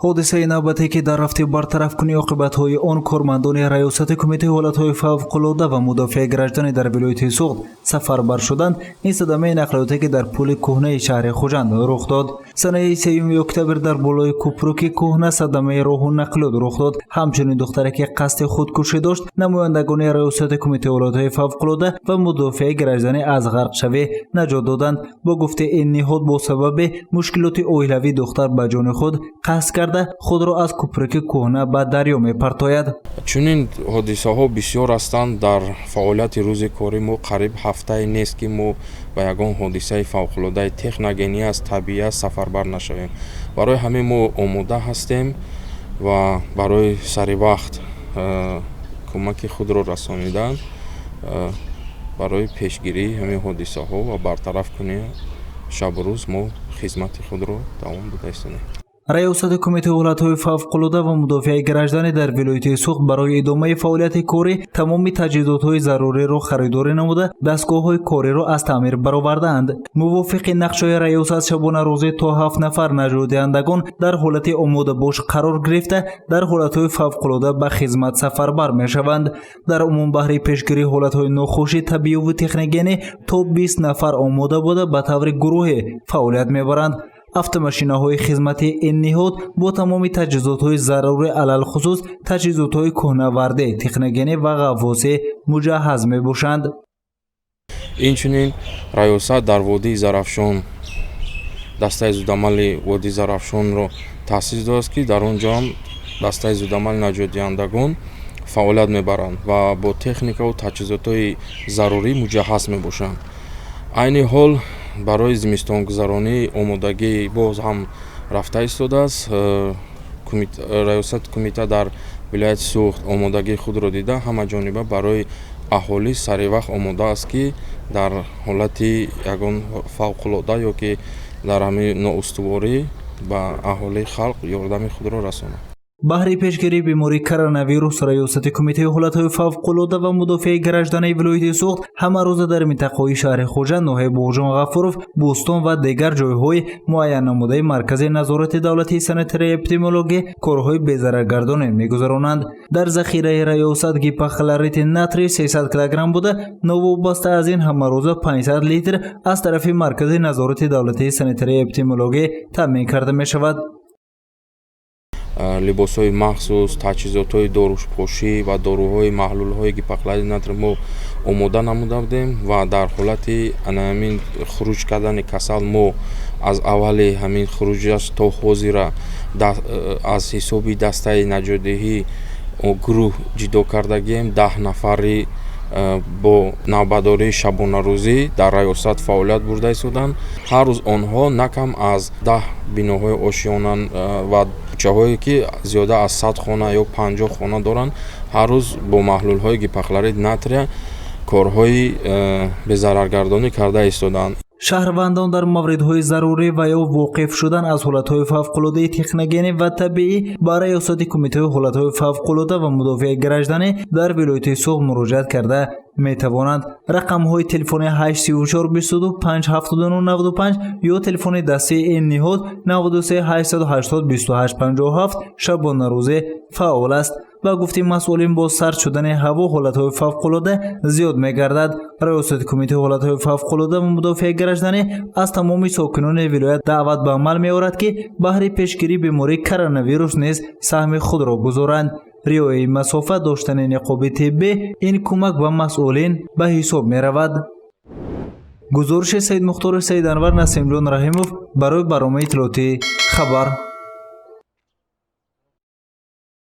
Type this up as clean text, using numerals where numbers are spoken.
ҳодисаи навбате ки дар рафти бартарафкунии оқибатҳои он кормандони раёсати кумитаи ҳолатҳои фавқулода ва мудофиаи гражданӣ дар вилояти Суғд сафарбар шуданд, ин садамаи нақлиёте ки дар пули кӯҳнаи шаҳри Хужанд рух дод. Санаи 3 октябр дар болои кӯпруки кӯҳна садамаи роҳу нақлиёт рух дод. Ҳамчунин духтаре ки қасди худкушӣ дошт, намояндагони раёсати кумитаи ҳолатҳои фавқулода ва мудофиаи гражданӣ аз ғарқшавӣ наҷот доданд. Бо гуфти ин ниҳод бо сабаби мушкилоти оилавии духтар ба ҷони худ қасд карда худро аз кӯпруки кӯҳна ба дарё мепартояд. Чунин ҳодисаҳо бисёр ҳастанд. Дар фаъолияти рӯзи кори мо қариб ҳафтае нест ки мо ба ягон ҳодисаи фавқулодаи техногенӣ аз табиат сафарбар нашавем. Барои ҳамин мо омода ҳастем ва барои сари вақт кӯмаки худро расонидан барои пешгирии ҳамин ҳодисаҳо ва бартараф кунӣ шабу рӯз мо хизмати худро давом дода истодем. раёсати кумитаи ҳолатҳои фавқулода ва мудофиаи гражданӣ дар вилояти Суғд барои идомаи фаъолияти корӣ тамоми таҷҳизотҳои заруриро харидорӣ намуда, дастгоҳҳои кориро аз таъмир баровардаанд. Мувофиқи нақшаи раёсат шабонарӯзӣ то 7 нафар наҷотдиҳандагон дар ҳолати омодабош қарор гирифта, дар ҳолатҳои фавқулода ба хизмат сафарбар мешаванд. Дар умум баҳри пешгирии ҳолатҳои нохуши табииву техногенӣ то 20 нафар омода буда ба таври гурӯҳӣ фаъолият мебаранд. автомашинаҳои хизмати ин ниҳод бо тамоми таҷҳизотҳои зарурӣ, алалхусус таҷҳизотҳои кӯҳнавардӣ, техногенӣ ва ғафвосӣ муҷаҳҳаз мебошанд. Инчунин раёсат дар водии Зарафшон дастаи зудамали водии Зарафшонро таъсис додааст ки дар он ҷо ҳам дастаи зудамали наҷотдиҳандагон фаъолият мебаранд ва бо техникаву таҷҳизотҳои зарурӣ муҷаҳҳаз мебошанд. айни ҳол барои зимистонгузаронӣ омодагӣ боз ҳам рафта истодааст. раёсати кумита дар вилояти Суғд омодагии худро дида ҳамаҷониба барои аҳолӣ саривақт омода аст ки дар ҳолати ягон фавқулода ё ки дар ҳамин ноустуворӣ ба аҳолии халқ ёрдами худро расонад. баҳри пешгирии бемории коронавирус раёсати кумитаи ҳолатҳои фавқулода ва мудофиаи граждании вилояти Суғд ҳамарӯза дар минтақаҳои шаҳри Хужанд, ноҳияи Боғҷон Ғафуров, Бӯстон ва дигар ҷойҳои муайян намудаи маркази назорати давлатии санитарияи эпидемиологӣ корҳои безараргардонӣ мегузаронанд. дар захираи раёсат гипохлорити натрий 300 килограмм буда, новобаста аз ин ҳамарӯза 500 литр аз тарафи маркази назорати давлатии санитарияи эпидемиологӣ таъмин карда мешавад. либосҳои махсус, таҷҳизотҳои дорупошӣ ва доруҳои маҳлулҳои гипохлорити натрий мо омода намуда будем ва дар ҳолати ҳамин хуруҷ кардани касал мо аз аввали ҳамин хуруҷаш то ҳозира аз ҳисоби дастаи наҷотдиҳӣ гурӯҳ ҷидо кардагием. 10 нафари бо навбатдории шабонарӯзӣ дар раёсат фаъолият бурда истоданд. ҳар рӯз онҳо накам аз 10 биноҳои ошиёна ва кӯчаҳое ки зиёда аз 100 хона ё 50 хона доранд, ҳар рӯз бо маҳлулҳои гипохлорити натрия корҳои безараргардонӣ карда истоданд. шаҳрвандон дар мавридҳои зарурӣ ва ё воқиф шудан аз ҳолатҳои фавқулодаи техногенӣ ва табиӣ ба раёсати кумитаи ҳолатҳои фавқулода ва мудофиаи гражданӣ дар вилояти Суғд муроҷиат карда метавонанд. рақамҳои телефони 834 22 579 95 ё телефони дастии ин ниҳод 93 880 28 57 шабонарӯзӣ фаъол аст. ба гуфти масъулин бо сард шудани ҳаво ҳолатҳои фавқулода зиёд мегардад. раёсати кумитаи ҳолатҳои фавқулода ва мудофиаи гражданӣ аз тамоми сокинони вилоят даъват ба амал меорад ки баҳри пешгирии бемории коронавирус низ саҳми худро гузоранд. риояи масофа, доштани ниқоби тиббӣ ин кӯмак ба масъулин ба ҳисоб меравад. гузориши Саид Мухтори Саиданвар, Насимҷон Раҳимов барои барномаи иттилоотӣ Хабар.